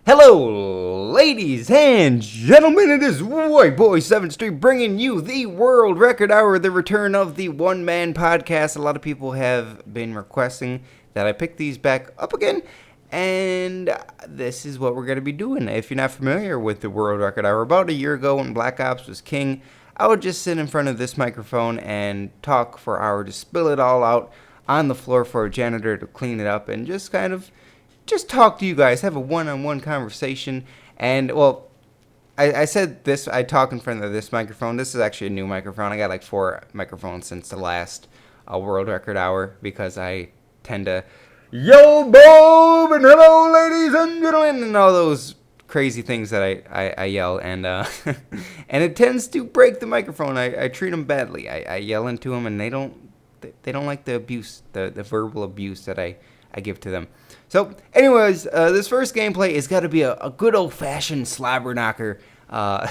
Hello, ladies and gentlemen, it is Whiteboy7thst bringing you the World Record Hour, the return of the one-man podcast. A lot of people have been requesting that I pick these back up again, and this is what we're going to be doing. If you're not familiar with the World Record Hour, about a year ago when Black Ops was king, I would just sit in front of this microphone and talk for an hour, just spill it all out on the floor for a janitor to clean it up, and just talk to you guys, have a one-on-one conversation. And, well, I said this, I talk in front of this microphone. This is actually a new microphone. I got like 4 microphones since the last World Record Hour because I tend to, yo, Bob, and hello, ladies and gentlemen, and all those crazy things that I yell. And and it tends to break the microphone. I treat them badly. I yell into them, and they don't like the abuse, the verbal abuse that I give to them. So, anyways, this first gameplay is got to be a good old-fashioned slobber knocker. I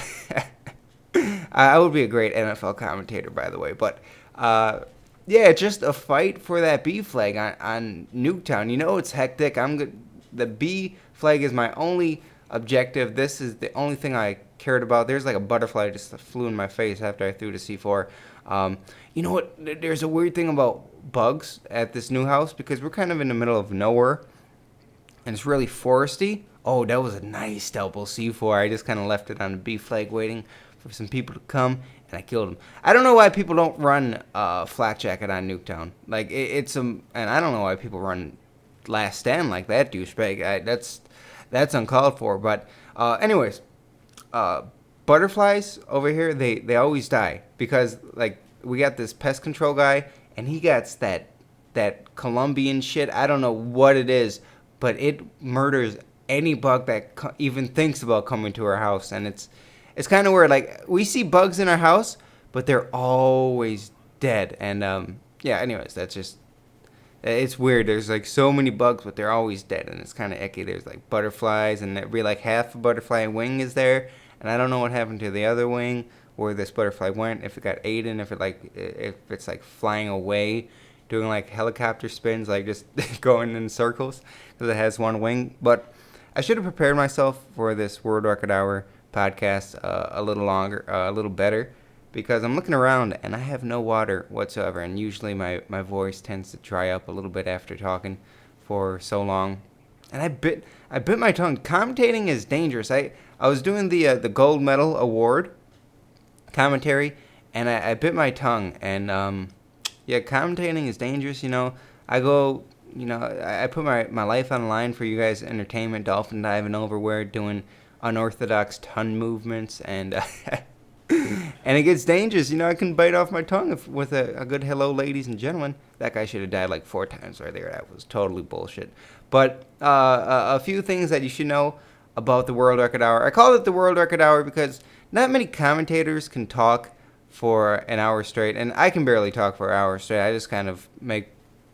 would be a great NFL commentator, by the way. But, yeah, just a fight for that B flag on Nuketown. You know it's hectic. The B flag is my only objective. This is the only thing I cared about. There's like a butterfly just flew in my face after I threw the C4. You know what? There's a weird thing about bugs at this new house because we're kind of in the middle of nowhere. And it's really foresty. Oh, that was a nice double C4. I just kind of left it on the B flag waiting for some people to come, and I killed them. I don't know why people don't run flak jacket on Nuketown. Like, and I don't know why people run last stand like that douchebag. That's uncalled for. But anyways, butterflies over here, they always die because, like, we got this pest control guy, and he got that Colombian shit. I don't know what it is, but it murders any bug that even thinks about coming to our house. And it's kind of weird. Like, we see bugs in our house, but they're always dead. And yeah, anyways, it's weird. There's like so many bugs, but they're always dead, and it's kind of icky. There's like butterflies, and every like half a butterfly wing is there, and I don't know what happened to the other wing, where this butterfly went, if it got eaten, if it's like flying away, doing like helicopter spins, like just going in circles, because it has one wing. But I should have prepared myself for this World Record Hour podcast a little better, because I'm looking around and I have no water whatsoever, and usually my voice tends to dry up a little bit after talking for so long. And I bit my tongue. Commentating is dangerous. I was doing the gold medal award commentary, and I bit my tongue, and yeah, commentating is dangerous. I put my life on the line for you guys' entertainment, dolphin diving overwhere, doing unorthodox tongue movements, and and it gets dangerous. I can bite off my tongue with a good hello, ladies and gentlemen. That guy should have died like 4 times right there. That was totally bullshit. But a few things that you should know about the World Record Hour. I call it the World Record Hour because not many commentators can talk for an hour straight, and I can barely talk for an hour straight. I just kind of make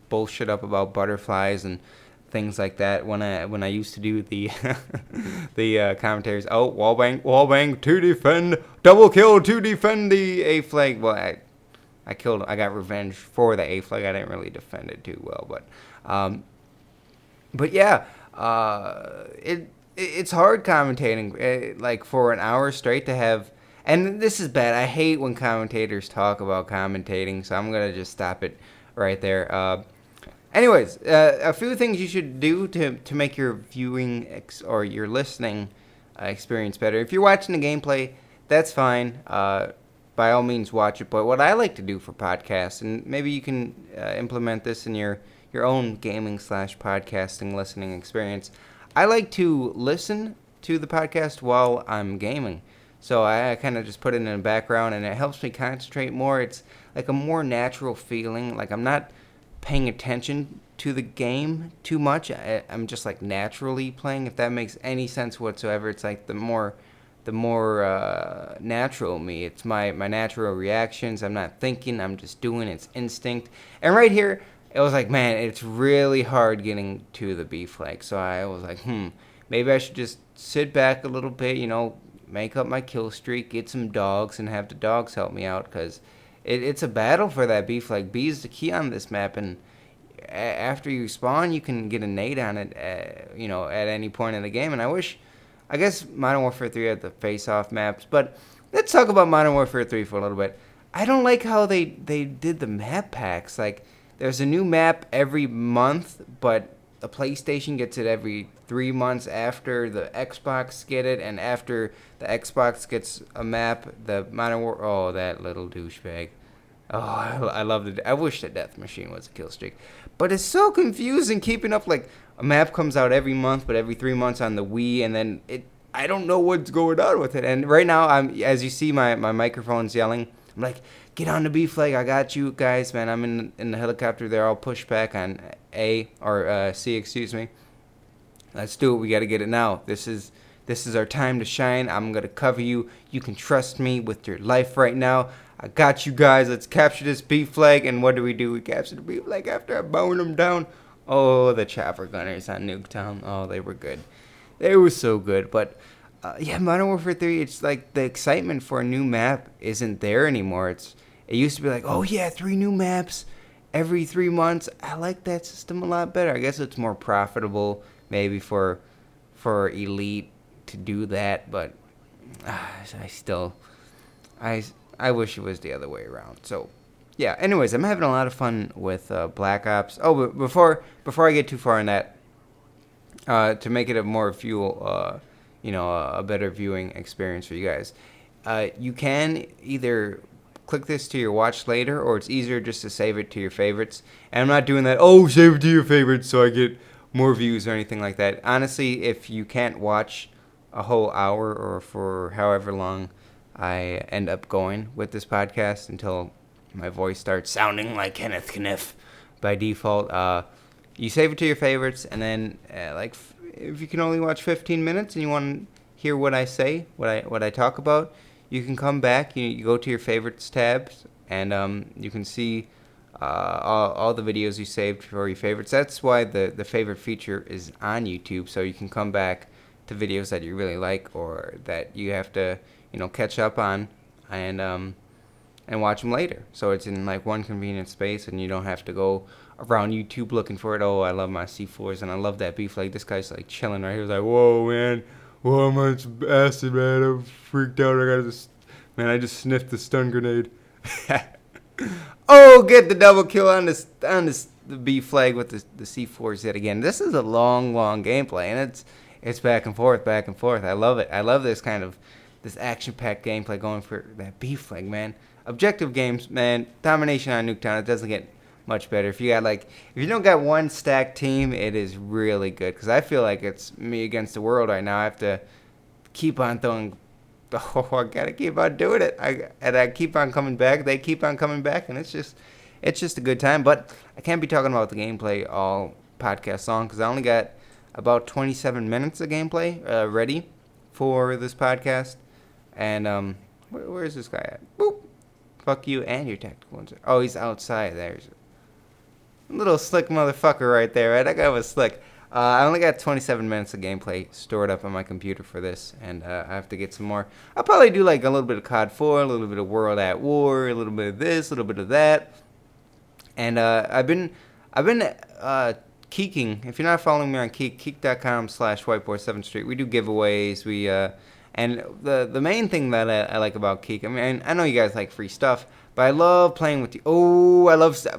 bullshit up about butterflies and things like that when I used to do the the commentaries. Oh, wall bang to defend, double kill to defend the A flag. Well, I got revenge for the A flag. I didn't really defend it too well, but yeah, it's hard commentating, like for an hour straight to have. And this is bad. I hate when commentators talk about commentating, so I'm gonna just stop it right there. Anyways, a few things you should do to make your viewing or your listening experience better. If you're watching the gameplay, that's fine. By all means, watch it. But what I like to do for podcasts, and maybe you can implement this in your own gaming/podcasting listening experience, I like to listen to the podcast while I'm gaming. So I kind of just put it in the background, and it helps me concentrate more. It's like a more natural feeling. Like I'm not paying attention to the game too much. I'm just like naturally playing, if that makes any sense whatsoever. It's like the more natural me. It's my natural reactions. I'm not thinking. I'm just doing. It's instinct. And right here, it was like, man, it's really hard getting to the B flag. So I was like, maybe I should just sit back a little bit, make up my kill streak, get some dogs, and have the dogs help me out, because it's a battle for that B flag. B is the key on this map, and after you spawn, you can get a nade on it, at any point in the game. And I wish I guess Modern Warfare 3 had the face-off maps, but let's talk about Modern Warfare 3 for a little bit. I don't like how they did the map packs. Like, there's a new map every month, but the PlayStation gets it every 3 months after the Xbox get it, and after the Xbox gets a map, the Modern War. Oh, that little douchebag. Oh, I love it. I wish the Death Machine was a kill streak, but it's so confusing keeping up. Like, a map comes out every month, but every 3 months on the Wii, and then I don't know what's going on with it. And right now, as you see, my microphone's yelling. I'm like, get on the B flag. I got you guys, man. I'm in the helicopter there. I'll push back on C, excuse me. Let's do it. We got to get it now. This is our time to shine. I'm going to cover you. You can trust me with your life right now. I got you guys. Let's capture this B flag. And what do? We capture the B flag after I bone them down. Oh, the chopper gunners on Nuketown. Oh, they were good. They were so good. But yeah, Modern Warfare 3, it's like the excitement for a new map isn't there anymore. It used to be like, oh yeah, 3 new maps every 3 months. I like that system a lot better. I guess it's more profitable maybe for Elite to do that, but I wish it was the other way around. So yeah, anyways, I'm having a lot of fun with Black Ops. Oh, but before I get too far in that, to make it a more a better viewing experience for you guys, you can either click this to your watch later, or it's easier just to save it to your favorites. And I'm not doing that, oh, save it to your favorites so I get more views or anything like that. Honestly, if you can't watch a whole hour or for however long I end up going with this podcast until my voice starts sounding like Kenneth Kniff by default, you save it to your favorites, and then if you can only watch 15 minutes and you want to hear what I say, what I talk about, you can come back. You go to your favorites tabs, and you can see all the videos you saved for your favorites. That's why the favorite feature is on YouTube, so you can come back to videos that you really like or that you have to catch up on, and watch them later. So it's in like one convenient space, and you don't have to go around YouTube looking for it. Oh, I love my C4s, and I love that beef. Like, this guy's like chilling right here. He's like, whoa, man. Whoa, much acid, man. I'm freaked out. I just sniffed the stun grenade. Oh, get the double kill on the B flag with the C4s yet again. This is a long gameplay, and it's back and forth. I love it. I love this kind of this action-packed gameplay going for that B flag, man. Objective games, man. Domination on Nuketown. It doesn't get much better. If you don't got one stacked team, it is really good, because I feel like it's me against the world right now. I have to keep on throwing. Oh, I gotta keep on doing it. I keep on coming back. They keep on coming back, and it's just a good time. But I can't be talking about the gameplay all podcast long, because I only got about 27 minutes of gameplay ready for this podcast. And where is this guy at? Boop. Fuck you and your tactical ones. Oh, he's outside. There's a little slick motherfucker right there, right? That guy was slick. I only got 27 minutes of gameplay stored up on my computer for this, and I have to get some more. I'll probably do like a little bit of COD 4, a little bit of World at War, a little bit of this, a little bit of that. And I've been Keeking. If you're not following me on keek.com/Whiteboy7thst, we do giveaways. And the main thing that I like about Keek, I mean, I know you guys like free stuff, but I love playing with you. Oh,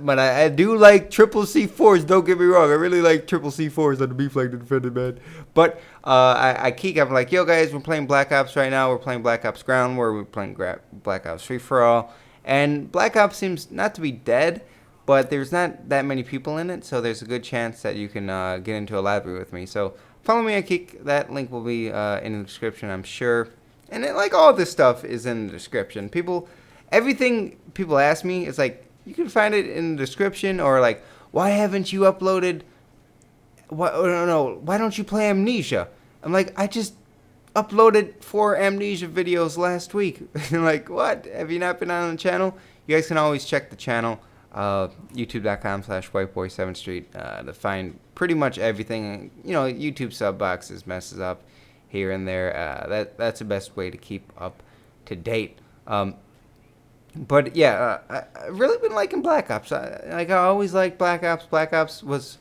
but I do like triple C4s, don't get me wrong. I really like triple C4s on the B flag defended, man. But I Keek, I'm like, yo guys, we're playing Black Ops right now. We're playing Black Ops Ground War. We're playing Black Ops Free For All. And Black Ops seems not to be dead, but there's not that many people in it, so there's a good chance that you can get into a library with me. So follow me on Keek. That link will be in the description, I'm sure. And all this stuff is in the description. Everything people ask me is like, you can find it in the description, or like, why haven't you uploaded? Why don't you play Amnesia? I'm like, I just uploaded 4 Amnesia videos last week. Like, what? Have you not been on the channel? You guys can always check the channel, youtube.com/Whiteboy7thst, to find pretty much everything. YouTube sub boxes messes up here and there. That's the best way to keep up to date. But yeah, I've really been liking Black Ops. I always liked Black Ops. Black Ops was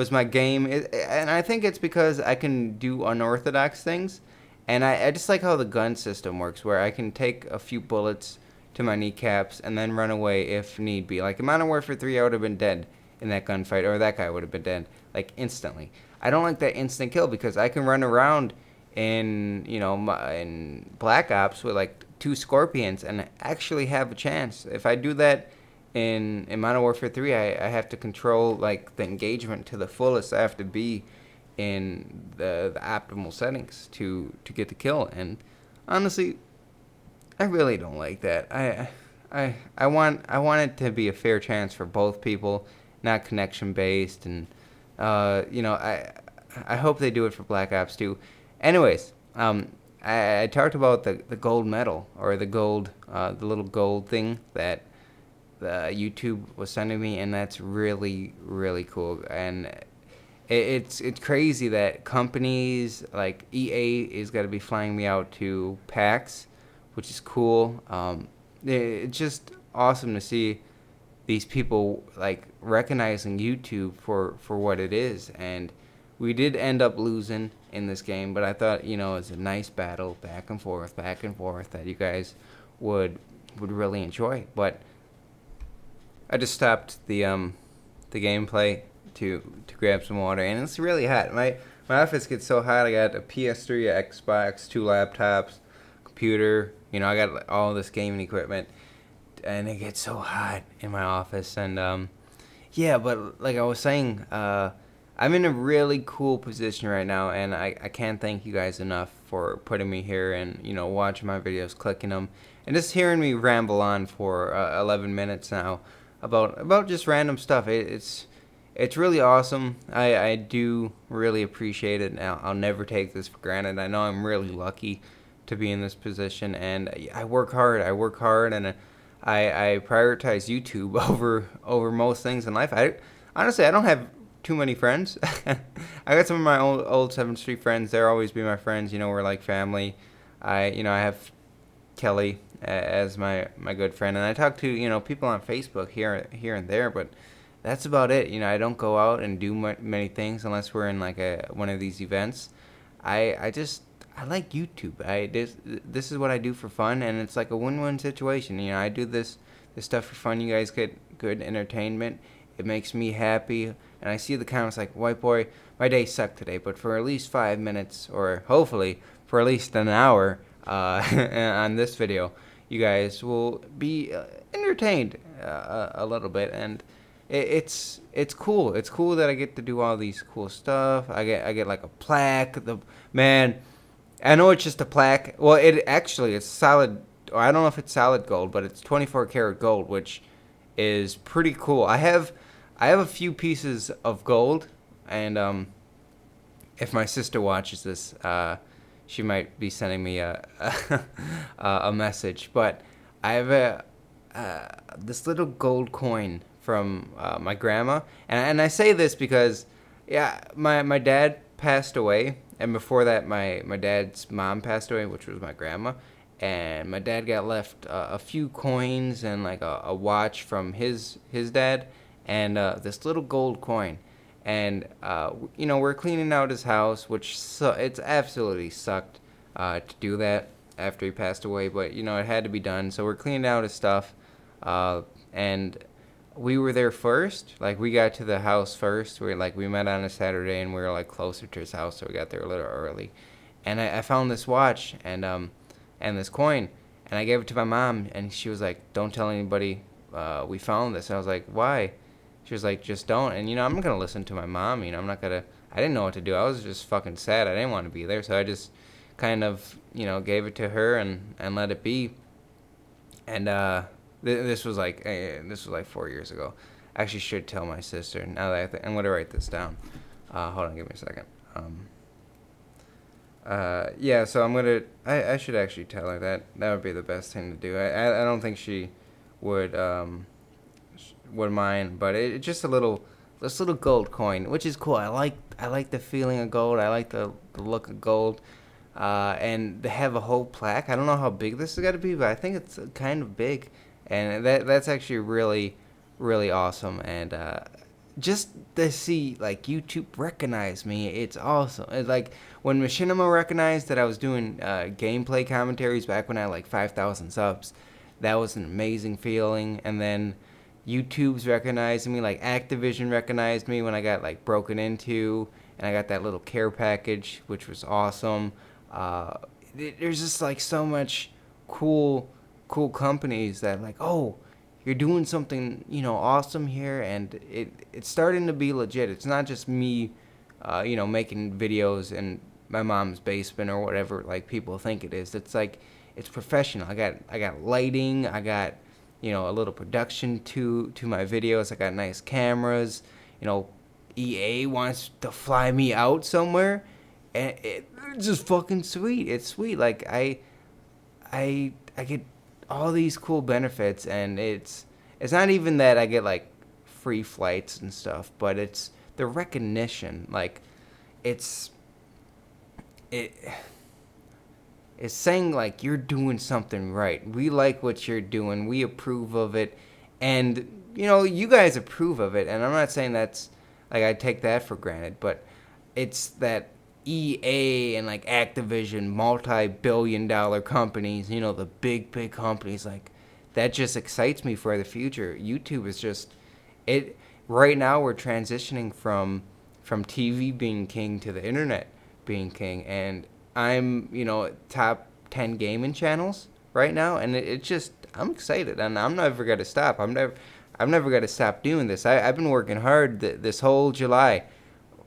my game, and I think it's because I can do unorthodox things, And I just like how the gun system works, where I can take a few bullets to my kneecaps and then run away if need be. Like in Modern Warfare 3, I would have been dead in that gunfight, or that guy would have been dead, like, instantly. I don't like that instant kill because I can run around in, in Black Ops with like 2 Scorpions and actually have a chance. If I do that in Modern Warfare 3, I have to control like the engagement to the fullest. I have to be in the optimal settings to get the kill. And honestly, I really don't like that. I want it to be a fair chance for both people, not connection based. And I hope they do it for Black Ops 2. Anyways, I talked about the gold medal, or the little gold thing that YouTube was sending me, and that's really, really cool. And it's crazy that companies like EA is going to be flying me out to PAX, which is cool. It's just awesome to see these people like recognizing YouTube for what it is. And we did end up losing in this game, but I thought, it was a nice battle, back and forth, that you guys would really enjoy. But I just stopped the gameplay to grab some water, and it's really hot. My office gets so hot. I got a PS3, a Xbox, 2 laptops, computer. I got like, all this gaming equipment, and it gets so hot in my office. And yeah, but like I was saying, I'm in a really cool position right now, and I can't thank you guys enough for putting me here and watching my videos, clicking them, and just hearing me ramble on for 11 minutes now about just random stuff. It's really awesome. I do really appreciate it. I'll never take this for granted. I know I'm really lucky to be in this position, and I work hard, and I prioritize YouTube over most things in life. Honestly, I don't have too many friends. I got some of my old 7th Street friends. They'll always be my friends. We're like family. I have Kelly as my good friend, and I talk to people on Facebook here and there, but that's about it. I don't go out and do many things unless we're in like one of these events. I like YouTube. This is what I do for fun, and it's like a win-win situation. I do this stuff for fun. You guys get good entertainment. It makes me happy, and I see the comments like, "White boy, my day sucked today, but for at least 5 minutes, or hopefully for at least an hour, on this video, you guys will be entertained a little bit." And it's cool. It's cool that I get to do all these cool stuff. I get like a plaque. Man, I know it's just a plaque. Well, it's solid. I don't know if it's solid gold, but it's 24 karat gold, which is pretty cool. I have a few pieces of gold, and if my sister watches this, she might be sending me a a message. But I have this little gold coin from my grandma, and I say this because my dad passed away, and before that my dad's mom passed away, which was my grandma. And my dad got left a few coins and like a watch from his dad, and this little gold coin. And we're cleaning out his house, which it's absolutely sucked to do that after he passed away, but it had to be done. So we're cleaning out his stuff, and we were there first. Like, we got to the house first. We met on a Saturday, and we were like closer to his house, so we got there a little early. And I found this watch and this coin, and I gave it to my mom, and she was like, "Don't tell anybody we found this." And I was like, "Why?" She was like, "Just don't." And I'm not gonna listen to my mom. I'm not gonna. I didn't know what to do. I was just fucking sad. I didn't want to be there, so I just kind of gave it to her and let it be. And this was like 4 years ago. I actually should tell my sister. Now that I'm gonna write this down. Hold on, give me a second. Yeah, so I should actually tell her that. That would be the best thing to do. I don't think she would mind, but it's just this little gold coin, which is cool. I like the feeling of gold. I like the look of gold. And they have a whole plaque. I don't know how big this has got to be, but I think it's kind of big, and that's actually really, really awesome. And just to see like YouTube recognize me, it's awesome. It's like when Machinima recognized that I was doing gameplay commentaries back when I had like 5,000 subs, that was an amazing feeling. And then YouTube's recognizing me, like Activision recognized me when I got like broken into, and I got that little care package, which was awesome. Uh, there's just like so much cool companies that like, oh, you're doing something, awesome here, and it's starting to be legit. It's not just me, making videos in my mom's basement or whatever like people think it is. It's like it's professional. I got lighting. I got a little production to my videos. I got nice cameras. EA wants to fly me out somewhere, and it's just fucking sweet. It's sweet. Like I get all these cool benefits, and it's not even that I get like free flights and stuff, but it's the recognition. Like it's it it's saying like you're doing something right. We like what you're doing. We approve of it, and you guys approve of it. And I'm not saying that's like I take that for granted, but it's that EA and like Activision, multi-billion-dollar companies, the big companies, like that just excites me for the future. YouTube is just it. Right now, we're transitioning from TV being king to the internet being king, and I'm top 10 gaming channels right now, and it just I'm excited, and I'm never gonna stop. I'm never gonna stop doing this. I've been working hard this whole July,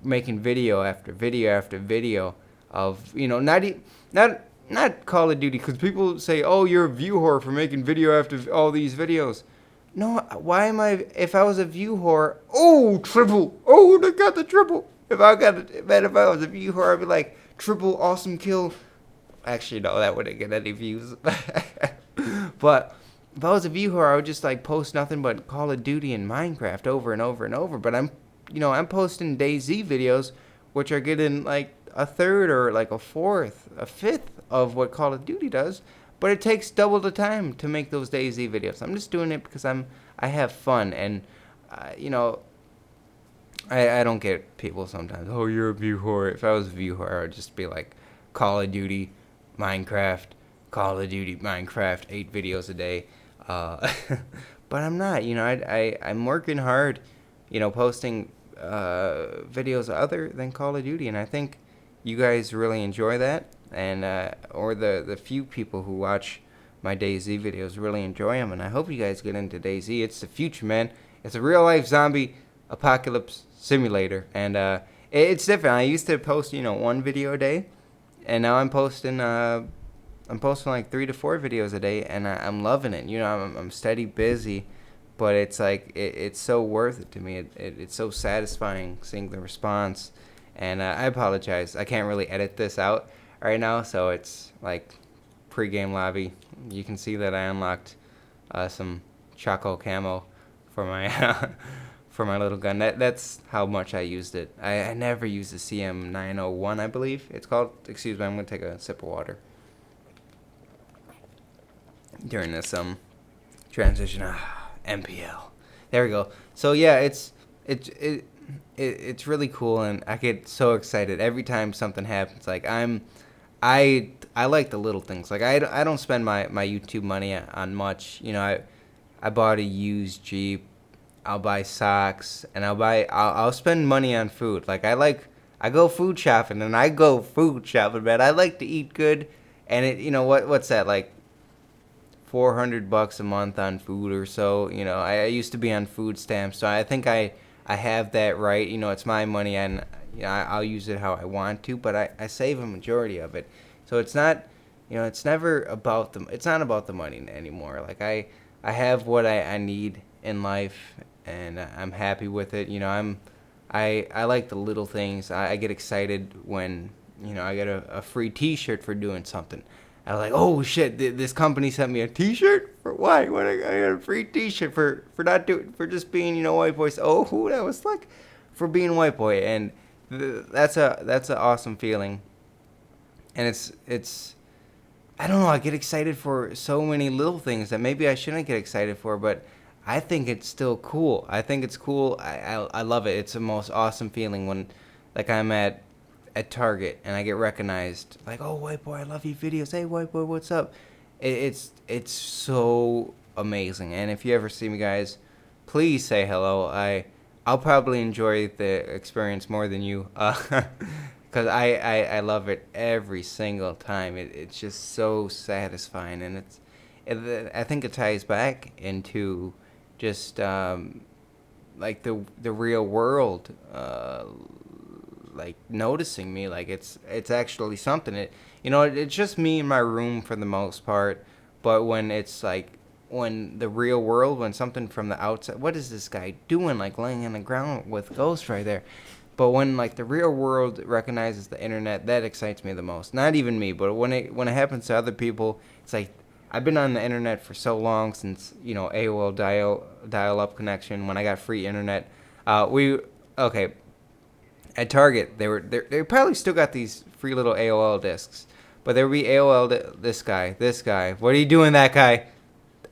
making video after video after video of not Call of Duty, because people say, oh, you're a view whore for making video after all these videos. No, why am I? If I was a view whore, oh, triple, oh, they got the triple. If I was a view whore, I'd be like triple awesome kill. Actually, no, that wouldn't get any views. But if I was a view whore, I would just like post nothing but Call of Duty and Minecraft over and over and over. But I'm posting DayZ videos, which are getting like a third or like a fourth, a fifth of what Call of Duty does. But it takes double the time to make those DayZ videos. I'm just doing it because I have fun, and I don't get people sometimes. Oh, you're a view whore. If I was a view whore, I would just be like Call of Duty, Minecraft, Call of Duty, Minecraft, 8 videos a day. But I'm not. I'm working hard. Posting videos other than Call of Duty, and I think you guys really enjoy that, and or the few people who watch my DayZ videos really enjoy them, and I hope you guys get into DayZ. It's the future, man. It's a real life zombie apocalypse simulator, and it's different. I used to post one video a day, and now I'm posting like 3 to 4 videos a day, and I'm loving it. I'm steady busy. But it's like it's so worth it to me. It's so satisfying seeing the response. And I apologize. I can't really edit this out right now, so it's like pre-game lobby. You can see that I unlocked some Choco camo for my for my little gun. That's how much I used it. I never used the CM901, I believe it's called. Excuse me, I'm gonna take a sip of water during this transition. MPL. There we go. So yeah, it's really cool, and I get so excited every time something happens. Like I like the little things. Like I don't spend my YouTube money on much. I bought a used Jeep. I'll buy socks, and I'll spend money on food. Like I go food shopping, and I go food shopping, man. I like to eat good, and what's that like? $400 a month on food or so. I used to be on food stamps, so I think I have that right. It's my money, and I'll use it how I want to, but I save a majority of it. So it's not, it's never about it's not about the money anymore. Like I have what I need in life, and I'm happy with it. I like the little things. I get excited when I get a free T-shirt for doing something. I was like, oh shit! This company sent me a T-shirt for why? What I got a free T-shirt for just being white boy. Oh, that was like for being white boy, and that's an awesome feeling. And it's I don't know. I get excited for so many little things that maybe I shouldn't get excited for, but I think it's still cool. I think it's cool. I love it. It's the most awesome feeling when, like, I'm at Target and I get recognized. Like, oh, white boy, I love your videos. Hey, white boy, what's up? It's so amazing. And if you ever see me, guys, please say hello. I'll probably enjoy the experience more than you, because I love it every single time. It's just so satisfying, and I think it ties back into just like the real world, like noticing me. Like it's actually something. It's just me in my room for the most part. But when it's like when the real world, when something from the outside, what is this guy doing? Like laying on the ground with ghosts right there. But when like the real world recognizes the internet, that excites me the most. Not even me, but when it happens to other people, it's like I've been on the internet for so long since AOL dial up connection. When I got free internet, we okay at Target they probably still got these free little AOL discs, but there would be AOL this guy. What are you doing, that guy?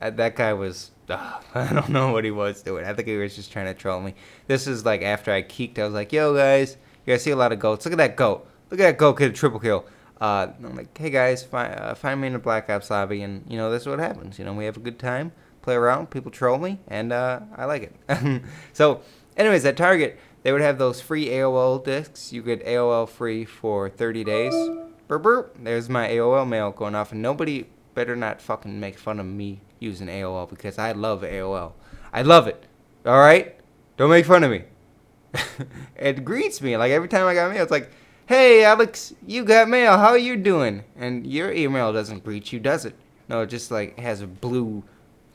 That guy was. I don't know what he was doing. I think he was just trying to troll me. This is like after I keeked. I was like, "Yo, guys, you guys see a lot of goats. Look at that goat. Look at that goat get a triple kill." I'm like, "Hey guys, find me in a Black Ops lobby, and this is what happens. We have a good time, play around, people troll me, and I like it." So, anyways, at Target, they would have those free AOL discs. You get AOL free for 30 days. Burp, burp. There's my AOL mail going off, and nobody better not fucking make fun of me using AOL, because I love AOL. I love it. All right? Don't make fun of me. It greets me. Like every time I got mail, it's like, "Hey, Alex, you got mail. How are you doing?" And your email doesn't greet you, does it? No, it just like has a blue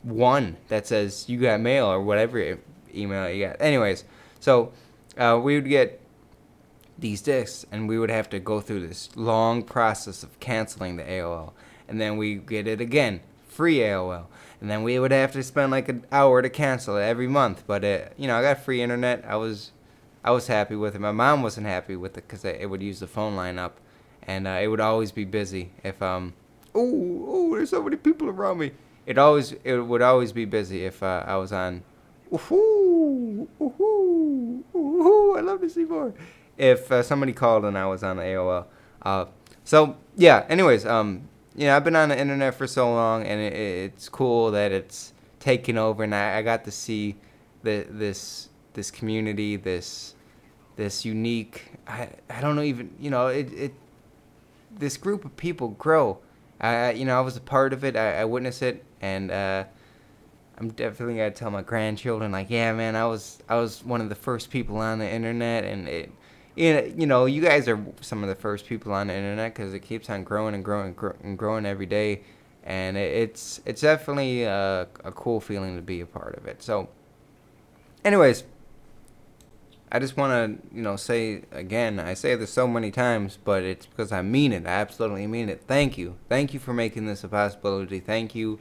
one that says you got mail or whatever email you got. Anyways, so we would get these discs, and we would have to go through this long process of canceling the AOL. And then we get it again, free AOL. And then we would have to spend like an hour to cancel it every month. But I got free internet. I was happy with it. My mom wasn't happy with it because it would use the phone line up, and it would always be busy. If there's so many people around me. It would always be busy if I was on. Ooh, ooh, ooh, I love to see more. If somebody called and I was on the AOL. So yeah. Anyways, I've been on the internet for so long, and it's cool that it's taken over, and I got to see this community, this unique. I don't know even this group of people grow. I was a part of it. I witnessed it, and I'm definitely gonna tell my grandchildren, like, yeah, man, I was one of the first people on the internet, and you guys are some of the first people on the internet, because it keeps on growing and growing and growing every day, and it's definitely a cool feeling to be a part of it. So, anyways, I just want to say again, I say this so many times, but it's because I mean it. I absolutely mean it. Thank you for making this a possibility. Thank you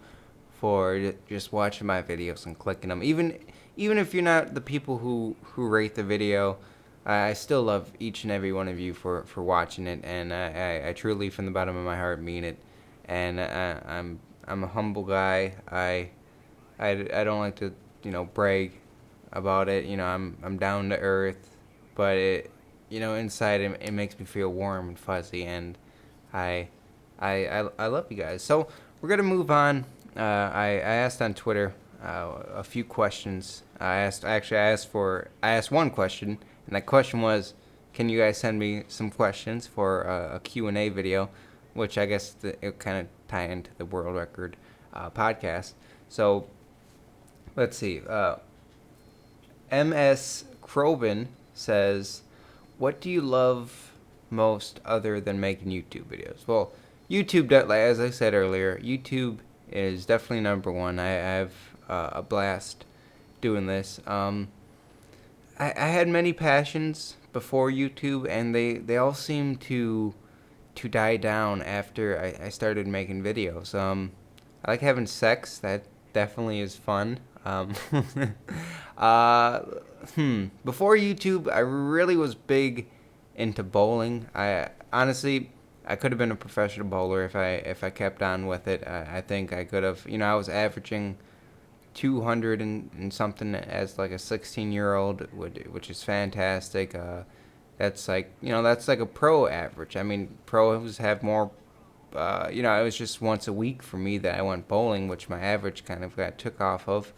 for just watching my videos and clicking them. Even if you're not the people who rate the video, I still love each and every one of you for watching it, and I truly, from the bottom of my heart, mean it. And I'm a humble guy. I don't like to brag about it. I'm down to earth, but inside it makes me feel warm and fuzzy, and I love you guys. So we're gonna move on. I asked on Twitter a few questions. I asked one question, and that question was, can you guys send me some questions for a Q&A video, which I guess it kind of tie into the world record podcast. So let's see. MS Crobin says, what do you love most other than making YouTube videos? Well, YouTube, as I said earlier, YouTube is definitely number one. I have a blast doing this. I had many passions before YouTube, and they all seem to die down after I started making videos. I like having sex. That definitely is fun. Before YouTube, I really was big into bowling. I could have been a professional bowler if I kept on with it. I think I could have. I was averaging 200 and something as like a 16-year-old, which is fantastic. That's like, that's like a pro average. I mean, pros have more. It was just once a week for me that I went bowling, which my average kind of got took off of.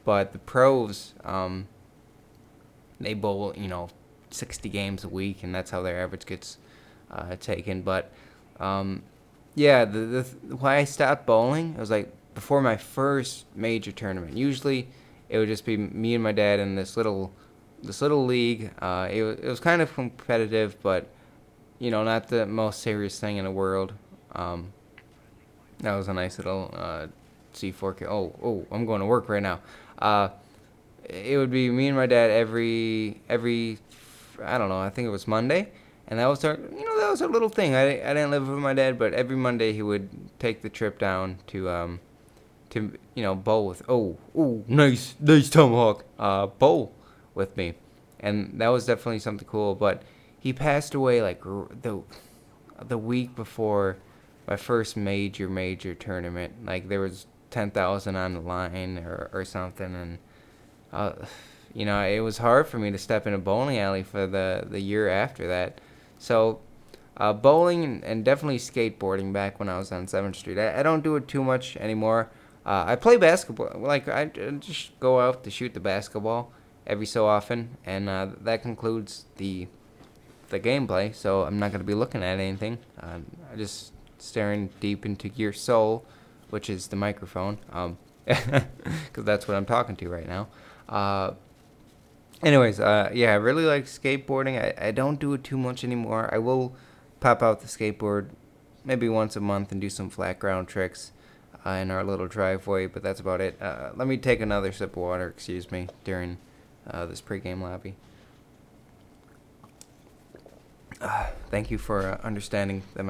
But the pros, they bowl, 60 games a week, and that's how their average gets taken. But yeah, the why I stopped bowling, it was like before my first major tournament. Usually, it would just be me and my dad in this little league. It was kind of competitive, but not the most serious thing in the world. Um, that was a nice little C4K. Oh, I'm going to work right now. Uh, it would be me and my dad every I don't know. I think it was Monday, and that was our little thing. I didn't live with my dad, but every Monday he would take the trip down to bowl with. Oh, nice tomahawk. Bowl with me, and that was definitely something cool. But he passed away like the week before my first major tournament. Like there was 10,000 on the line or something, and uh, it was hard for me to step in a bowling alley for the year after that. So, bowling and definitely skateboarding back when I was on 7th Street. I don't do it too much anymore. I play basketball. Like, I just go out to shoot the basketball every so often, and that concludes the gameplay. So, I'm not going to be looking at anything. I'm just staring deep into your soul, which is the microphone, because that's what I'm talking to right now. Uh, Anyways, yeah, I really like skateboarding. I don't do it too much anymore. I will pop out the skateboard maybe once a month and do some flat ground tricks in our little driveway, but that's about it. Let me take another sip of water, excuse me, during this pregame lobby. Thank you for understanding that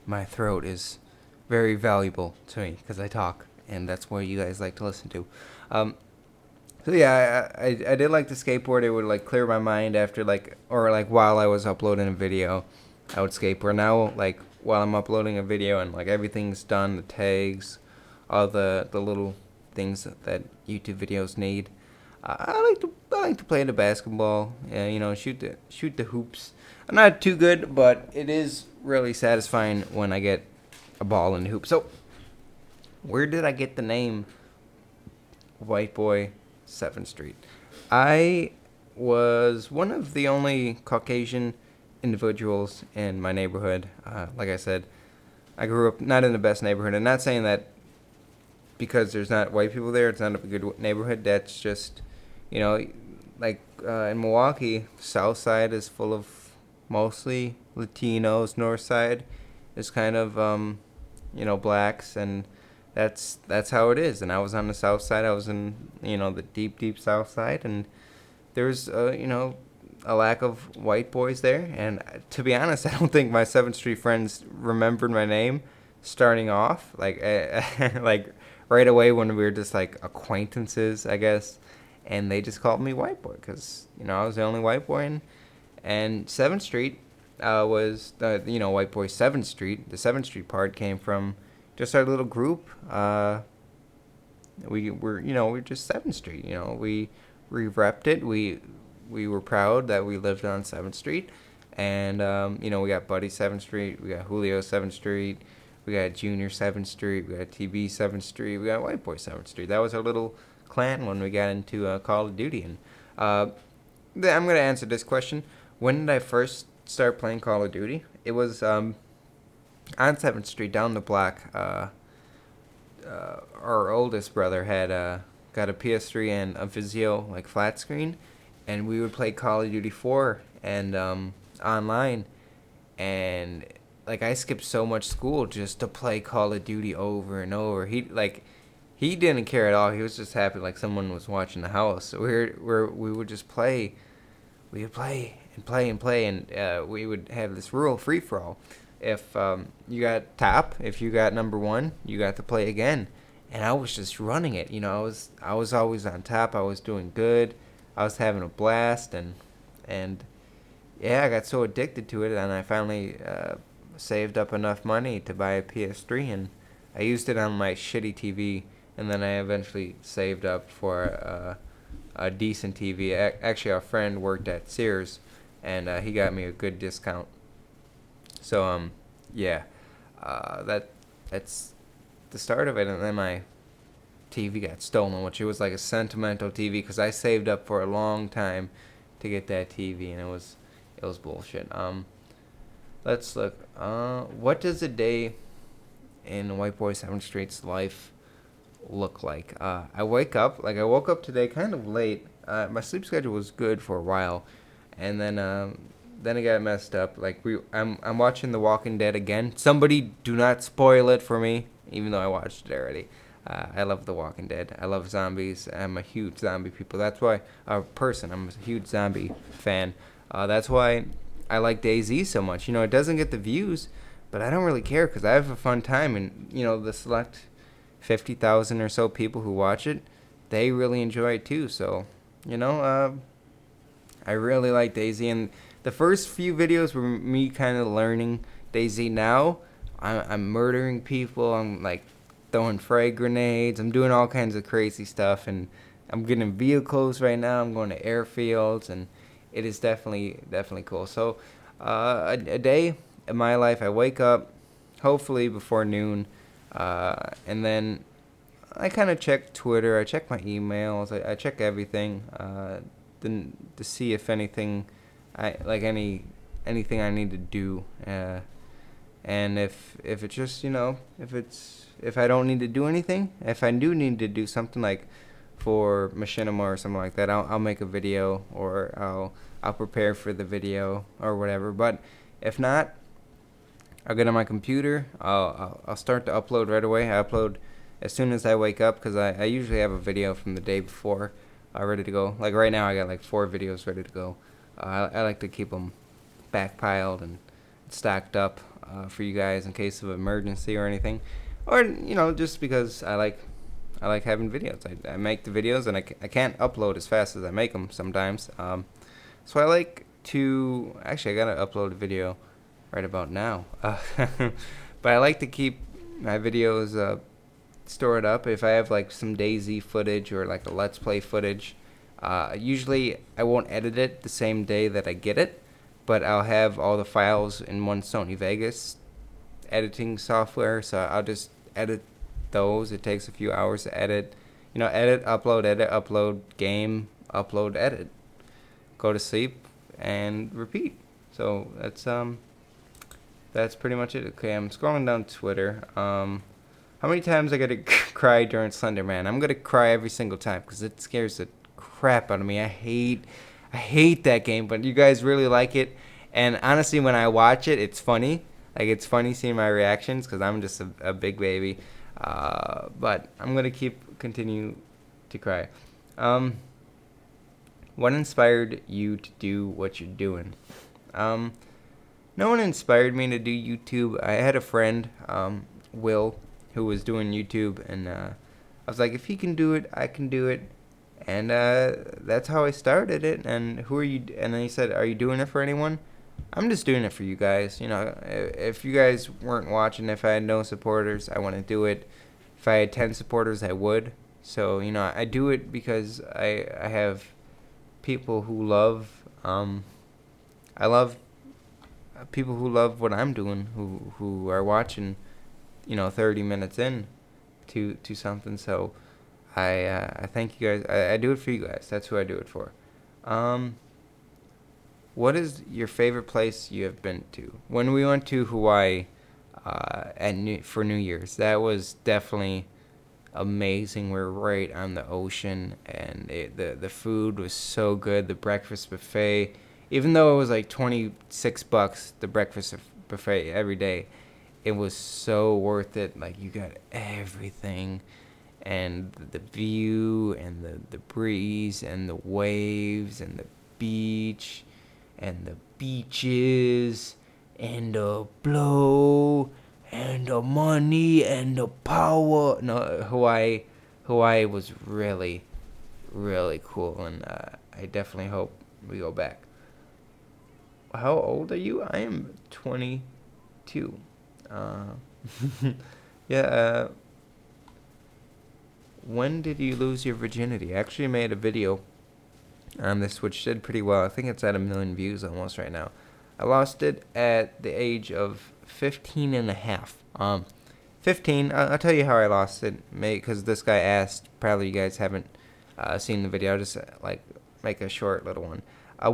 my throat is very valuable to me because I talk, and that's what you guys like to listen to. So yeah, I did like the skateboard. It would like clear my mind after or while I was uploading a video, I would skateboard. Now like while I'm uploading a video and like everything's done, the tags, all the little things that YouTube videos need. I like to play the basketball. Shoot the hoops. I'm not too good, but it is really satisfying when I get a ball in the hoop. So where did I get the name Whiteboy7thst Street? I was one of the only Caucasian individuals in my neighborhood. Like I said, I grew up not in the best neighborhood. I'm not saying that because there's not white people there, it's not a good neighborhood. That's just, in Milwaukee, South Side is full of mostly Latinos. North Side is kind of, blacks, and that's how it is. And I was on the South Side. I was in, the deep South Side, and there's, a lack of white boys there. And to be honest, I don't think my 7th Street friends remembered my name starting off. Like right away when we were just like acquaintances, I guess. And they just called me White Boy because, I was the only white boy. And 7th Street was, White Boy 7th Street. The 7th Street part came from just our little group. We're just 7th Street. We repped it. We were proud that we lived on 7th Street. And, we got Buddy 7th Street. We got Julio 7th Street. We got Junior 7th Street. We got TB 7th Street. We got White Boy 7th Street. That was our little clan when we got into Call of Duty. And I'm going to answer this question. When did I first start playing Call of Duty? It was on 7th Street down the block. Our oldest brother had got a PS3 and a Vizio like flat screen, and we would play Call of Duty 4 and online, and like I skipped so much school just to play Call of Duty over and over. He didn't care at all. He was just happy like someone was watching the house. So we would just play. We would play and play and play, and we would have this rule free for all. If you got top, if you got number one, you got to play again. And I was just running it. I was always on top. I was doing good. I was having a blast, and yeah, I got so addicted to it, and I finally saved up enough money to buy a PS3, and I used it on my shitty TV and then I eventually saved up for a decent TV. Actually, our friend worked at Sears, and he got me a good discount. So yeah, that's the start of it, and then my TV got stolen, which it was like a sentimental TV because I saved up for a long time to get that TV, and it was bullshit. Let's look. What does a day in Whiteboy7thst's life look like? I woke up today kind of late. My sleep schedule was good for a while, and then it got messed up. I'm watching The Walking Dead again. Somebody do not spoil it for me, even though I watched it already. I love The Walking Dead. I love zombies. I'm a huge zombie people. That's why I'm a huge zombie fan. That's why I like DayZ so much. It doesn't get the views, but I don't really care because I have a fun time. And the select 50,000 or so people who watch it, they really enjoy it too. So I really like DayZ. And the first few videos were me kind of learning DayZ. Now I'm murdering people. I'm like throwing frag grenades. I'm doing all kinds of crazy stuff, and I'm getting vehicles right now. I'm going to airfields, and it is definitely cool. So a day in my life, I wake up hopefully before noon, and then I kind of check Twitter. I check my emails. I check everything, then to see if anything, anything I need to do. And if it's just if I don't need to do anything, if I do need to do something like for machinima or something like that, I'll make a video, or I'll prepare for the video or whatever. But if not, I'll get on my computer. I'll start to upload right away. I upload as soon as I wake up because I usually have a video from the day before ready to go. Like right now, I got like 4 videos ready to go. I like to keep them backpiled and stacked up for you guys in case of emergency or anything, or just because I like having videos. I make the videos, and I can't upload as fast as I make them sometimes. So I like to actually I gotta upload a video right about now. But I like to keep my videos stored up. If I have like some DayZ footage or like a Let's Play footage, usually I won't edit it the same day that I get it, but I'll have all the files in one Sony Vegas editing software, so I'll just edit those. It takes a few hours to edit. Edit, upload, game, upload, edit. Go to sleep and repeat. So that's pretty much it. Okay, I'm scrolling down Twitter. How many times I gotta cry during Slender Man? I'm gonna cry every single time because it scares the crap out of me. I hate that game, but you guys really like it. And honestly, when I watch it, it's funny. Like, it's funny seeing my reactions because I'm just a big baby. But I'm gonna continue to cry. What inspired you to do what you're doing? No one inspired me to do YouTube. I had a friend, Will, who was doing YouTube, and I was like, if he can do it, I can do it. And that's how I started it. And who are you? And then he said, are you doing it for anyone? I'm just doing it for you guys. If you guys weren't watching, if I had no supporters, I want to do it. If I had 10 supporters, I would. So, I do it because I have people who love, I love people who love what I'm doing, who are watching, 30 minutes in to something. So I thank you guys. I do it for you guys. That's who I do it for. What is your favorite place you have been to? When we went to Hawaii for New Year's, that was definitely amazing. We're right on the ocean, and the food was so good. The breakfast buffet, even though it was like $26, the breakfast buffet every day, it was so worth it. Like, you got everything, and the view, and the breeze, and the waves, and the beach, and the beaches, and the blow, and the money, and the power. No, Hawaii was really, really cool, and I definitely hope we go back. How old are you? I am 22. Yeah. when did you lose your virginity? I actually made a video on this, which did pretty well. I think it's at 1 million views almost right now. I lost it at the age of 15 and a half. 15, I'll tell you how I lost it, because this guy asked. Probably you guys haven't seen the video. I'll just make a short little one.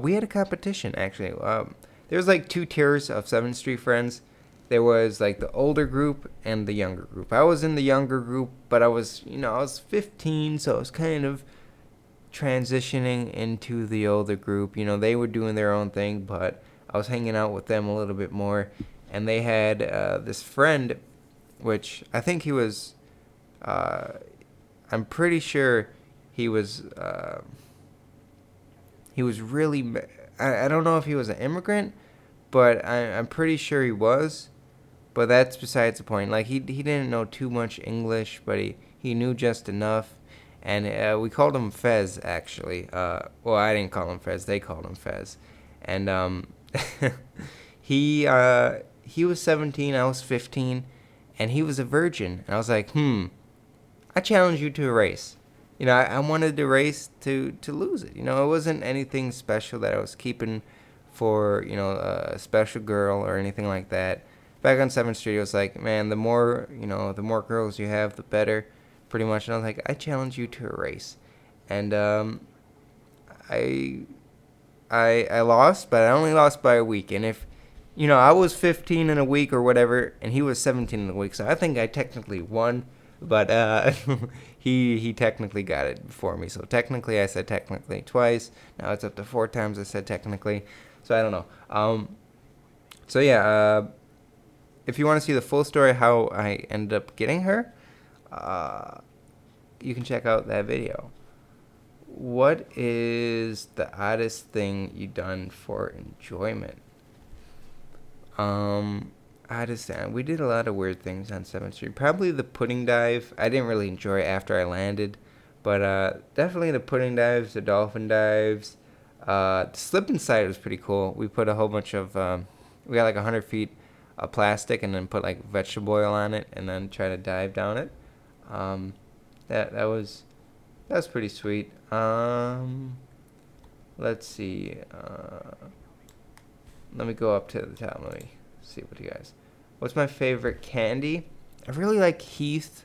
We had a competition, actually. There was like 2 tiers of 7th Street friends. There was like the older group and the younger group. I was in the younger group, but I was 15, so I was kind of transitioning into the older group. They were doing their own thing, but I was hanging out with them a little bit more. And they had this friend, which I think he was, I'm pretty sure he was really, I don't know if he was an immigrant, but I'm pretty sure he was. But that's besides the point. Like, he didn't know too much English, but he knew just enough. And we called him Fez, actually. Well, I didn't call him Fez. They called him Fez. And he was 17, I was 15, and he was a virgin. And I was like, I challenge you to a race. I wanted the race to lose it. It wasn't anything special that I was keeping for, a special girl or anything like that. Back on 7th Street, it was like, man, the more girls you have, the better, pretty much. And I was like, I challenge you to a race. And I lost, but I only lost by a week. And if, I was 15 in a week or whatever, and he was 17 in a week, so I think I technically won. But he technically got it before me. So technically, I said technically twice. Now it's up to 4 times I said technically. So I don't know. So yeah, if you want to see the full story how I ended up getting her, you can check out that video. What is the oddest thing you've done for enjoyment? Oddest thing. We did a lot of weird things on 7th Street. Probably the pudding dive. I didn't really enjoy it after I landed. But definitely the pudding dives, the dolphin dives. The slip and slide was pretty cool. We put a whole bunch of, we got like 100 feet of plastic and then put like vegetable oil on it and then try to dive down it. That was pretty sweet. Let's see. Let me go up to the top. Let me see what you guys. What's my favorite candy? I really like Heath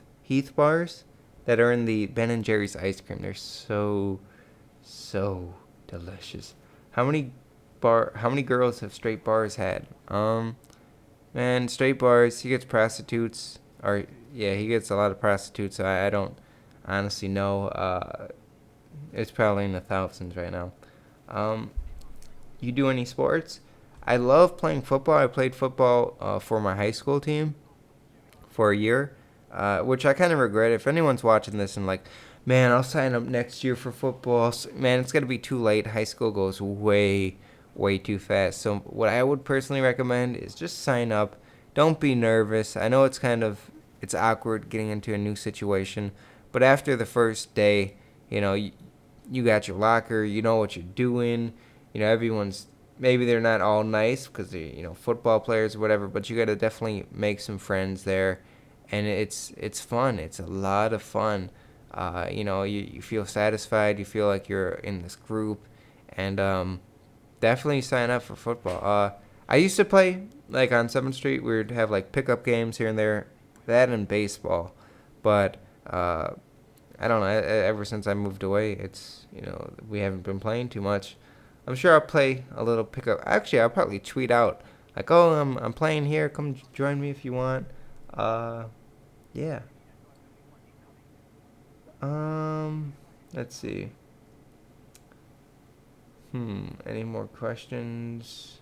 bars that are in the Ben and Jerry's ice cream. They're so delicious. How many girls have straight bars had? Man, straight bars. He gets prostitutes, or yeah, he gets a lot of prostitutes. So I don't honestly know. It's probably in the thousands right now. You do any sports? I love playing football. I played football for my high school team for a year, which I kind of regret. If anyone's watching this and like, man, I'll sign up next year for football. Man, it's going to be too late. High school goes way too fast. So what I would personally recommend is just sign up. Don't be nervous. I know it's awkward getting into a new situation, but after the first day, you got your locker, you know what you're doing. Everyone's, maybe they're not all nice because they're, football players or whatever, but you got to definitely make some friends there. And it's fun. It's a lot of fun. You feel satisfied. You feel like you're in this group. And definitely sign up for football. I used to play, like, on 7th Street. We would have, like, pickup games here and there. That and baseball. But I don't know. Ever since I moved away, it's, we haven't been playing too much. I'm sure I'll play a little pickup. Actually, I'll probably tweet out, like, oh, I'm playing here. Come join me if you want. Yeah. Let's see. Any more questions?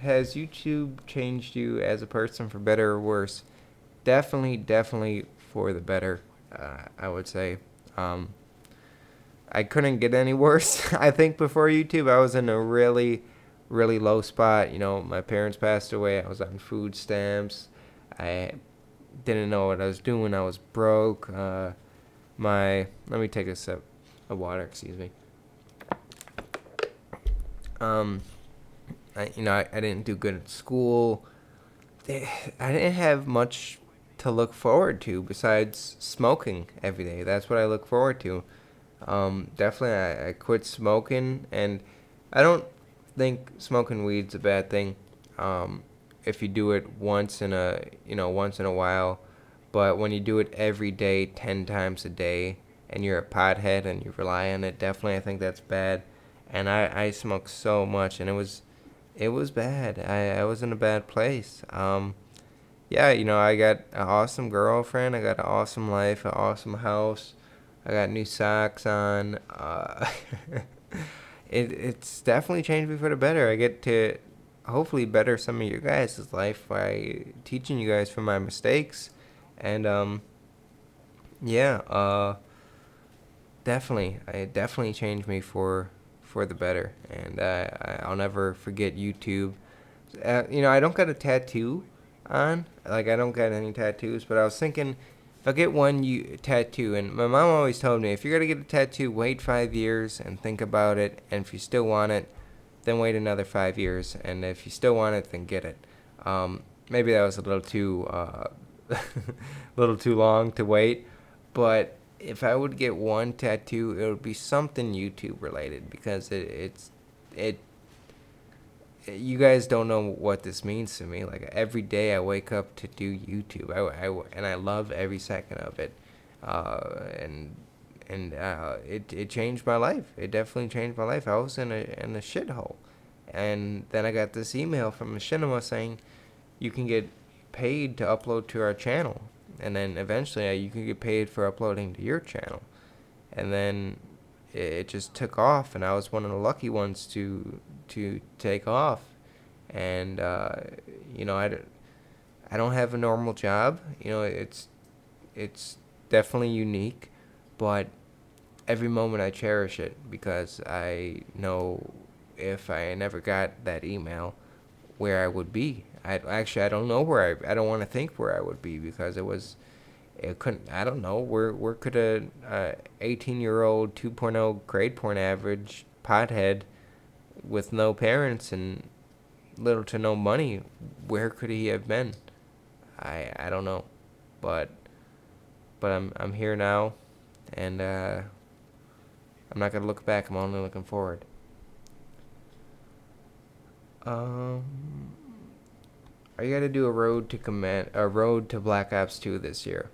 Has YouTube changed you as a person for better or worse? Definitely for the better, I would say. I couldn't get any worse. I think before YouTube, I was in a really low spot. My parents passed away. I was on food stamps. I didn't know what I was doing. I was broke. Let me take a sip of water. Excuse me. I didn't do good at school. I didn't have much to look forward to besides smoking every day. That's what I look forward to. Definitely, I quit smoking, and I don't think smoking weed's a bad thing. If you do it once in a while, but when you do it every day, 10 times a day, and you're a pothead and you rely on it, definitely I think that's bad. And I smoked so much, and it was bad. I was in a bad place. Yeah, I got an awesome girlfriend. I got an awesome life, an awesome house. I got new socks on. It's definitely changed me for the better. I get to hopefully better some of your guys' life by teaching you guys from my mistakes. And yeah, definitely, it definitely changed me for the better. And I'll never forget YouTube. I don't got a tattoo on. Like, I don't got any tattoos, but I was thinking if I get one tattoo, and my mom always told me, if you're gonna get a tattoo, wait 5 years and think about it, and if you still want it, then wait another 5 years, and if you still want it, then get it. Maybe that was a little too little too long to wait, but if I would get one tattoo, it would be something YouTube related, because it you guys don't know what this means to me. Like, every day I wake up to do YouTube. And I love every second of it. It changed my life. It definitely changed my life. I was in a shithole, and then I got this email from Machinima saying you can get paid to upload to our channel, and then eventually you can get paid for uploading to your channel, and then it just took off, and I was one of the lucky ones to take off. And I don't have a normal job. It's definitely unique, but every moment I cherish it, because I know if I never got that email, where I would be. I don't know I don't want to think where I would be, because it couldn't. I don't know where could a 18-year-old 2.0 grade point average pothead with no parents and little to no money, where could he have been? I don't know, but I'm here now, and I'm not gonna look back. I'm only looking forward. I got to do a road to Black Ops 2 this year.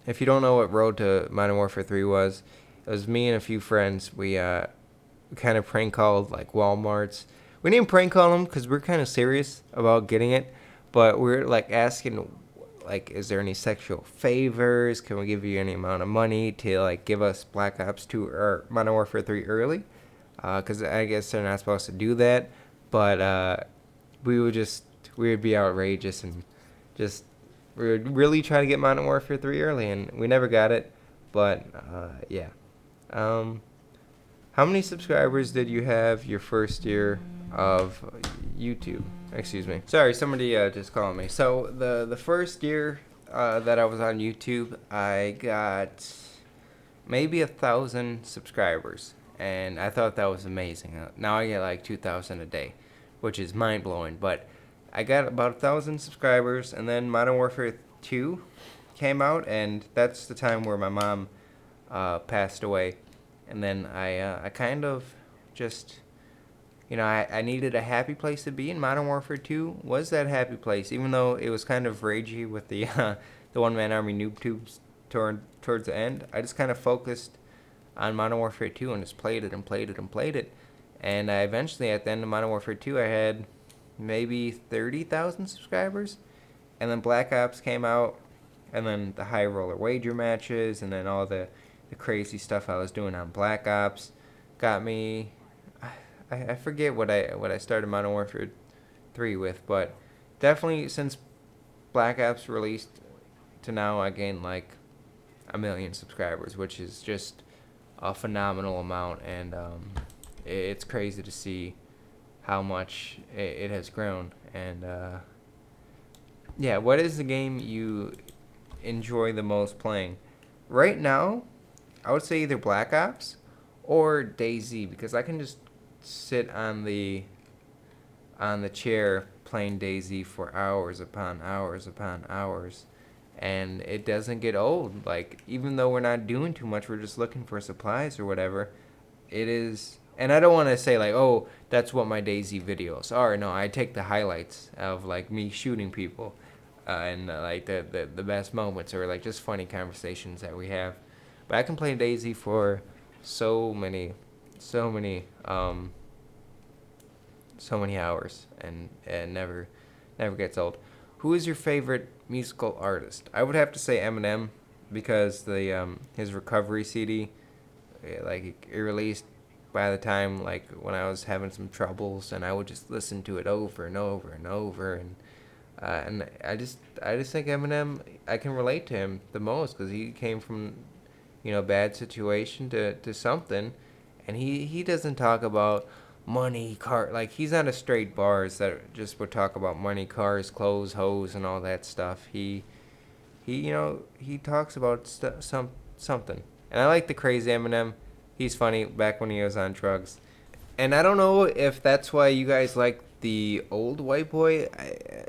If you don't know what Road to Modern Warfare 3 was, it was me and a few friends. We kind of prank called like Walmarts. We didn't prank call them because we're kind of serious about getting it, but we're like asking, like, is there any sexual favors? Can we give you any amount of money to like give us Black Ops 2 or Modern Warfare 3 early? Because I guess they're not supposed to do that, but we would be outrageous and just we would really try to get Modern Warfare 3 early, and we never got it. But yeah. How many subscribers did you have your first year of YouTube? Excuse me. Sorry, somebody just called me. So the first year that I was on YouTube, I got maybe 1,000 subscribers, and I thought that was amazing. Now I get like 2,000 a day, which is mind blowing. But I got about 1,000 subscribers, and then Modern Warfare 2 came out, and that's the time where my mom passed away. And then I kind of just, I needed a happy place to be, and Modern Warfare 2 was that happy place, even though it was kind of ragey with the one-man army noob tubes towards the end. I just kind of focused on Modern Warfare 2 and just played it and played it and played it. And I eventually, at the end of Modern Warfare 2, I had maybe 30,000 subscribers. And then Black Ops came out, and then the high roller wager matches, and then all the crazy stuff I was doing on Black Ops got me. I forget what I started Modern Warfare 3 with, but definitely since Black Ops released to now, I gained like 1 million subscribers, which is just a phenomenal amount, and it's crazy to see how much it has grown. And yeah, what is the game you enjoy the most playing? Right now, I would say either Black Ops or DayZ, because I can just sit on the chair playing DayZ for hours upon hours upon hours, and it doesn't get old. Like, even though we're not doing too much, we're just looking for supplies or whatever. It is, and I don't want to say like, oh, that's what my DayZ videos are. No, I take the highlights of like me shooting people, and like the best moments, or like just funny conversations that we have. But I can play DayZ for so many, so many, so many hours, and never gets old. Who is your favorite musical artist? I would have to say Eminem, because the his Recovery CD, like it released by the time like when I was having some troubles, and I would just listen to it over and over and over, and I just think Eminem, I can relate to him the most, because he came from, bad situation to something, and he doesn't talk about money, car, like he's not a straight bars that just would talk about money, cars, clothes, hoes, and all that stuff. He talks about something, and I like the crazy Eminem. He's funny back when he was on drugs. And I don't know if that's why you guys like the old White Boy.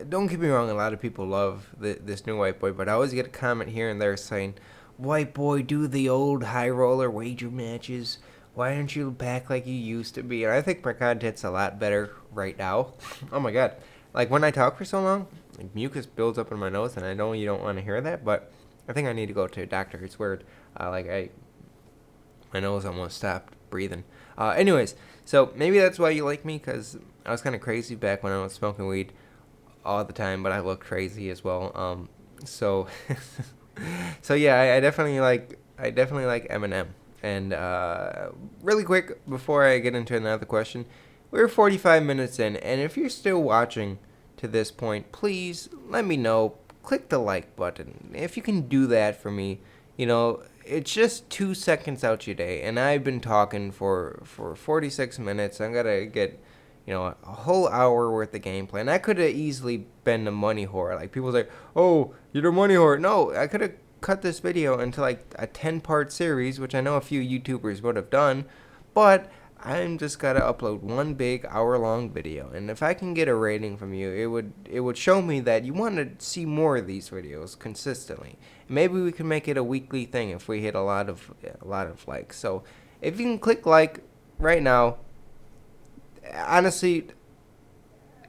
Don't get me wrong, a lot of people love this new White Boy, but I always get a comment here and there saying, White Boy, do the old high roller wager matches. Why aren't you back like you used to be? And I think my content's a lot better right now. Oh my god. Like when I talk for so long, like mucus builds up in my nose, and I know you don't want to hear that, but I think I need to go to a doctor. It's weird. My nose almost stopped breathing. Anyways, so maybe that's why you like me, because I was kind of crazy back when I was smoking weed all the time, but I look crazy as well. So, so yeah, I definitely like Eminem. And really quick before I get into another question, we're 45 minutes in, and if you're still watching to this point, please let me know. Click the like button if you can do that for me. It's just 2 seconds out your day, and I've been talking for 46 minutes. I'm gonna get, a whole hour worth of gameplay, and I could have easily been a money whore. Like people say, oh, you're a money whore. No, I could have cut this video into like a 10-part series, which I know a few YouTubers would have done, but I'm just gotta upload one big hour-long video, and if I can get a rating from you, it would show me that you want to see more of these videos consistently. Maybe we can make it a weekly thing if we hit a lot of likes. So if you can click like right now, honestly,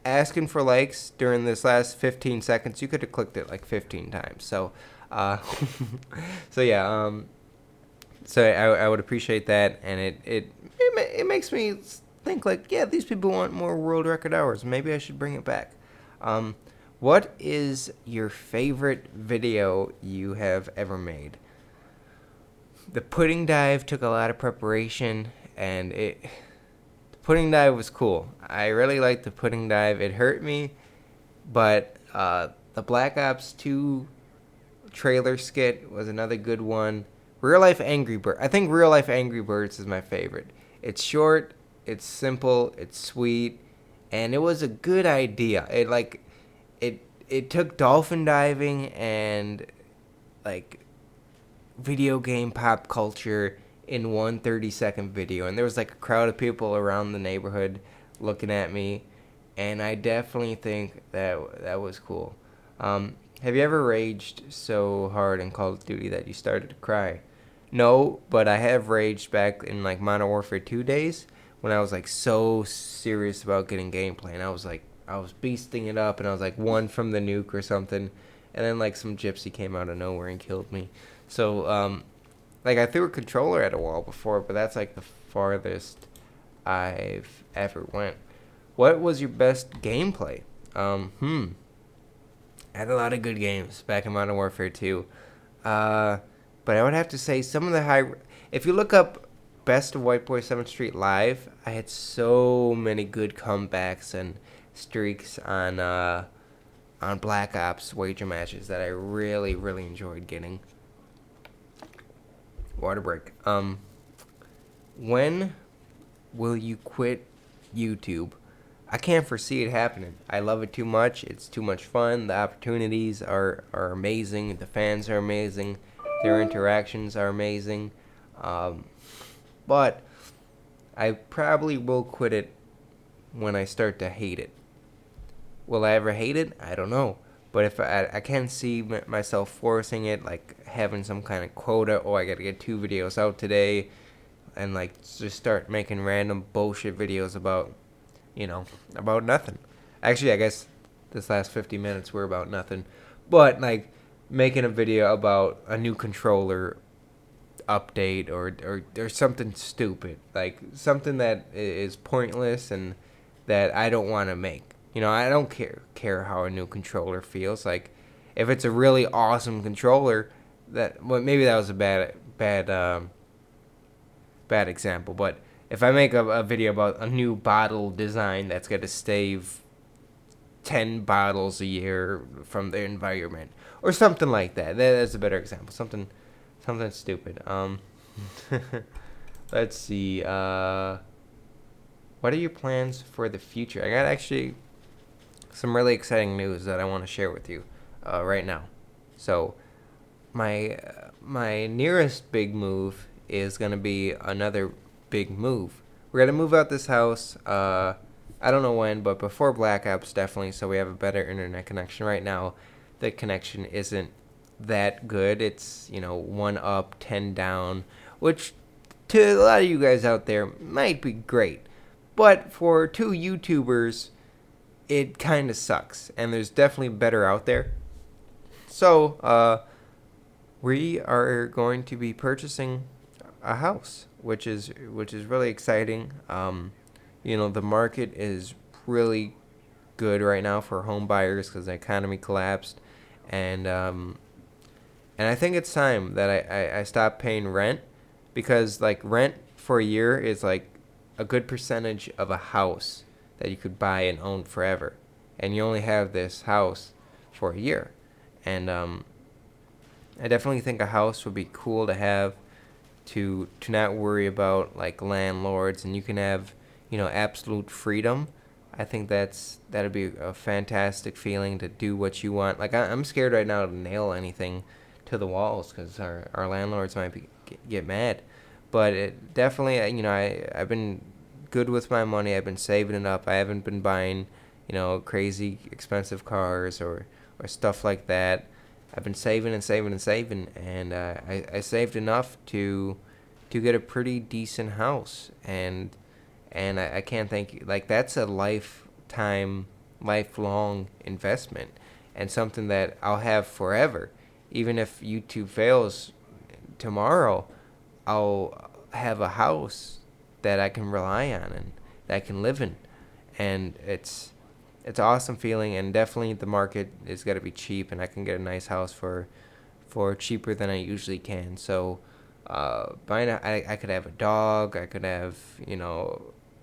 asking for likes during this last 15 seconds, you could have clicked it like 15 times. So, so yeah, so I would appreciate that, and it makes me think like, yeah, these people want more world record hours. Maybe I should bring it back. What is your favorite video you have ever made? The pudding dive took a lot of preparation, and the pudding dive was cool. I really liked the pudding dive. It hurt me, but the Black Ops 2 trailer skit was another good one. Real Life Angry Bird. I think Real Life Angry Birds is my favorite. It's short, it's simple, it's sweet, and it was a good idea. It took dolphin diving and like video game pop culture in one 30-second video, and there was like a crowd of people around the neighborhood looking at me, and I definitely think that was cool. Have you ever raged so hard in Call of Duty that you started to cry? No, but I have raged back in like Modern Warfare 2 days when I was like so serious about getting gameplay, and I was beasting it up, and I was like one from the nuke or something, and then like some gypsy came out of nowhere and killed me. So like I threw a controller at a wall before, but that's like the farthest I've ever went. What was your best gameplay? I had a lot of good games back in Modern Warfare 2. But I would have to say some of the high... If you look up Best of Whiteboy7thst Street Live, I had so many good comebacks and streaks on Black Ops wager matches that I really, really enjoyed getting. Water break. When will you quit YouTube? I can't foresee it happening. I love it too much. It's too much fun. The opportunities are amazing. The fans are amazing. Their interactions are amazing. But I probably will quit it when I start to hate it. Will I ever hate it? I don't know. But if I can't see myself forcing it, like having some kind of quota, oh, I gotta get 2 videos out today, and like just start making random bullshit videos about, about nothing. Actually, I guess this last 50 minutes were about nothing. But like making a video about a new controller update or something stupid, like something that is pointless and that I don't want to make. I don't care how a new controller feels. Like if it's a really awesome controller, maybe that was a bad example, but if I make a video about a new bottle design that's going to save 10 bottles a year from the environment or something like that, that's a better example. Something stupid. Let's see. What are your plans for the future? I got actually some really exciting news that I want to share with you right now. So, my nearest big move is gonna be another big move. We're gonna move out this house. I don't know when, but before Black Ops definitely. So we have a better internet connection. Right now, the connection isn't that good. It's 1 up, 10 down, which to a lot of you guys out there might be great, but for 2 YouTubers, it kind of sucks. And there's definitely better out there. So we are going to be purchasing a house, which is really exciting. The market is really good right now for home buyers because the economy collapsed, and I think it's time that I stop paying rent, because like rent for a year is like a good percentage of a house that you could buy and own forever, and you only have this house for a year, and I definitely think a house would be cool to have, to not worry about like landlords, and you can have absolute freedom. I think that'd be a fantastic feeling to do what you want. Like I'm scared right now to nail anything to the walls because our landlords might get mad. But it definitely, I've been good with my money. I've been saving it up. I haven't been buying crazy expensive cars or stuff like that. I've been saving and saving and saving, and I saved enough to get a pretty decent house, and I can't thank you. Like that's a lifelong investment, and something that I'll have forever. Even if YouTube fails tomorrow, I'll have a house that I can rely on and that I can live in, and it's an awesome feeling. And definitely the market is got to be cheap, and I can get a nice house for cheaper than I usually can. So buying I could have a dog, I could have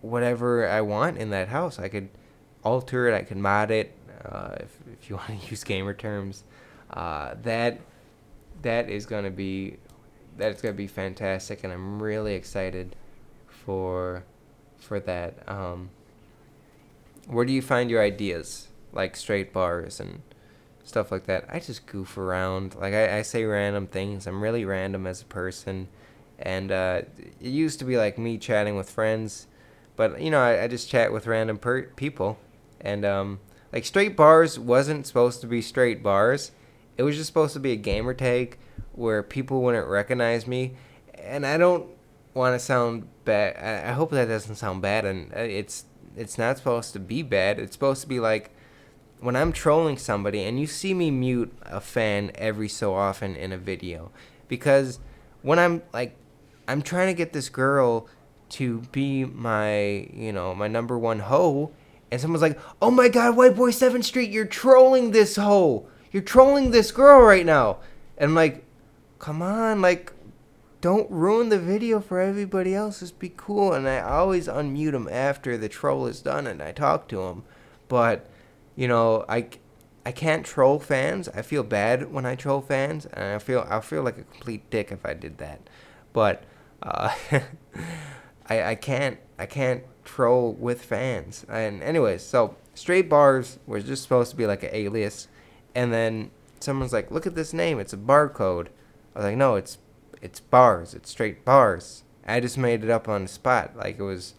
whatever I want in that house. I could alter it, I could mod it, if you want to use gamer terms. That is gonna be fantastic, and I'm really excited for that. Where do you find your ideas, like straight bars and stuff like that? I just goof around. Like I say random things. I'm really random as a person, and it used to be like me chatting with friends, but I just chat with random people, and like straight bars wasn't supposed to be straight bars. It was just supposed to be a gamer tag where people wouldn't recognize me, and I don't want to sound bad. I hope that doesn't sound bad, and it's not supposed to be bad. It's supposed to be like when I'm trolling somebody and you see me mute a fan every so often in a video, because when I'm trying to get this girl to be my my number one hoe, and someone's like, "Oh my God, Whiteboy7thst, you're trolling this hoe. You're trolling this girl right now." And I'm like, "Come on, like don't ruin the video for everybody else. Just be cool." And I always unmute him after the troll is done and I talk to him. But I can't troll fans. I feel bad when I troll fans, and I'll feel like a complete dick if I did that. But I can't troll with fans. And anyways, so straight bars was just supposed to be like an alias, and then someone's like, "Look at this name. It's a barcode." I was like, "No, it's bars. It's straight bars." I just made it up on the spot. Like it's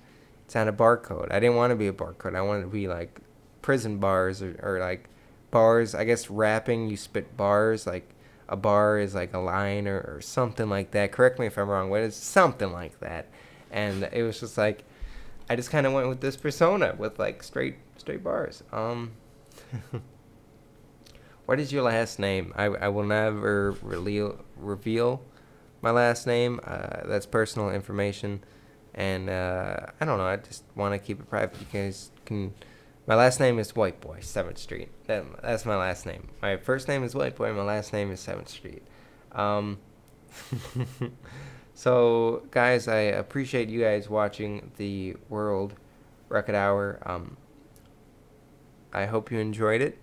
not a barcode. I didn't want to be a barcode. I wanted to be like prison bars or like bars. I guess rapping, you spit bars. Like a bar is like a line or something like that. Correct me if I'm wrong, but it's something like that. And it was just like I just kind of went with this persona with like straight bars. What is your last name? I will never reveal my last name. That's personal information, and I don't know. I just want to keep it private. You guys can. My last name is Whiteboy7thst. That's my last name. My first name is Whiteboy. My last name is 7th Street. Um, so, guys, I appreciate you guys watching the World Record Hour. I hope you enjoyed it.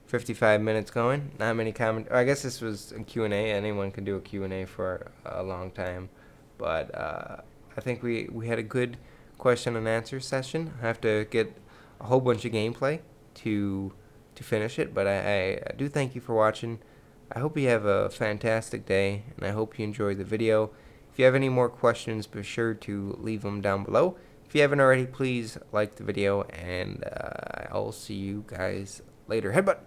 55 minutes going. Not many comment. I guess this was a Q&A. Anyone can do a Q&A for a long time. But I think we had a good question and answer session. I have to get a whole bunch of gameplay to finish it. But I do thank you for watching. I hope you have a fantastic day. And I hope you enjoyed the video. If you have any more questions, be sure to leave them down below. If you haven't already, please like the video. And I'll see you guys later. Headbutt!